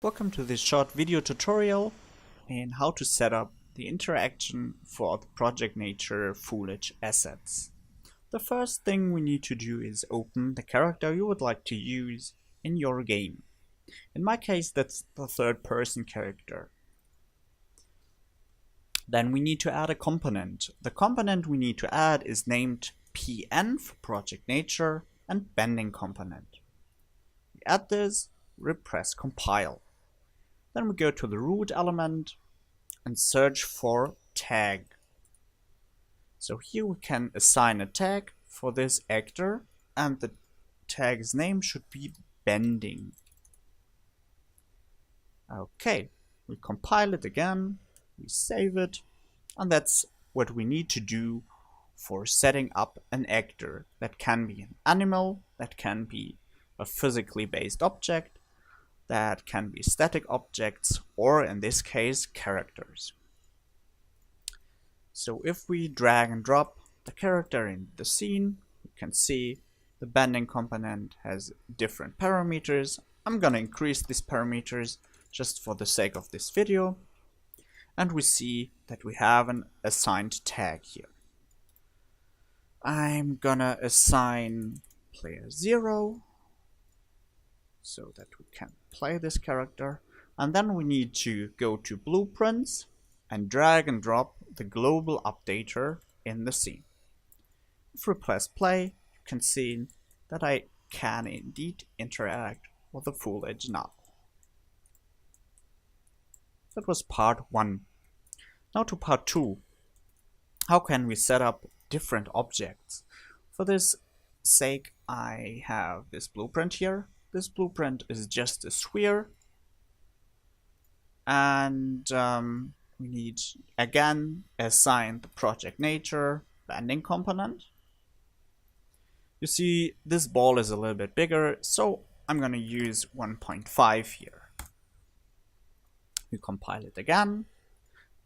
Welcome to this short video tutorial in how to set up the interaction for the Project Nature Foolage assets. The first thing we need to do is open the character you would like to use in your game. In my case, that's the third-person character. Then we need to add a component. The component we need to add is named PN for Project Nature and bending component. We add this, we press compile. Then we go to the root element and search for tag. So here we can assign a tag for this actor, and the tag's name should be bending. Okay, we compile it again, we save it, and that's what we need to do for setting up an actor. That can be an animal, that can be a physically based object, that can be static objects, or in this case, characters. So if we drag and drop the character in the scene, you can see the bending component has different parameters. I'm gonna increase these parameters just for the sake of this video. And we see that we have an assigned tag here. I'm gonna assign player 0 so that we can play this character, and then we need to go to blueprints and drag and drop the global updater in the scene. If we press play, you can see that I can indeed interact with the Foolage now. That was part 1. Now to part 2. How can we set up different objects? For this sake, I have this blueprint here. This blueprint is just a sphere, and we need again assign the Project Nature bending component. You see this ball is a little bit bigger, so I'm gonna use 1.5 here. We compile it again,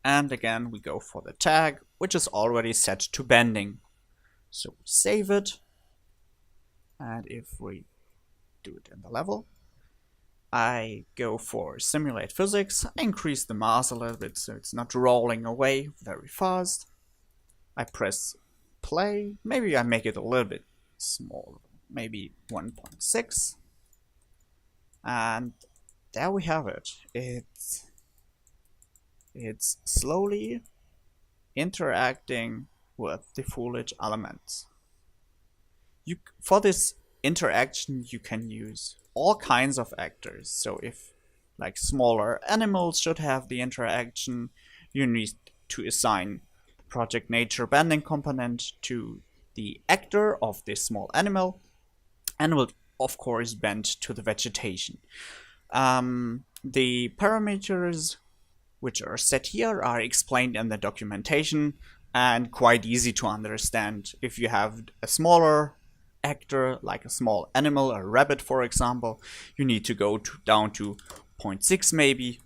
and again we go for the tag, which is already set to bending. So we save it, and if we do it in the level, I go for simulate physics, increase the mass a little bit so it's not rolling away very fast. I press play, maybe I make it a little bit smaller, maybe 1.6, and there we have it. It's slowly interacting with the Foolage elements. For this interaction you can use all kinds of actors. So if like smaller animals should have the interaction, you need to assign Project Nature bending component to the actor of this small animal, and will of course bend to the vegetation. The parameters which are set here are explained in the documentation and quite easy to understand. If you have a smaller actor, like a small animal, a rabbit for example, you need to go down to 0.6 maybe.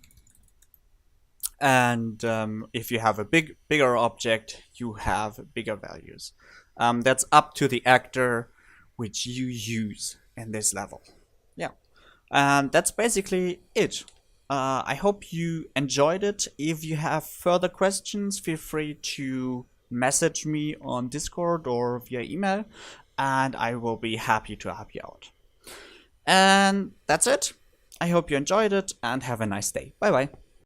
And if you have a bigger object, you have bigger values. That's up to the actor which you use in this level. Yeah, and that's basically it. I hope you enjoyed it. If you have further questions, feel free to message me on Discord or via email, and I will be happy to help you out. And that's it. I hope you enjoyed it and have a nice day. Bye bye.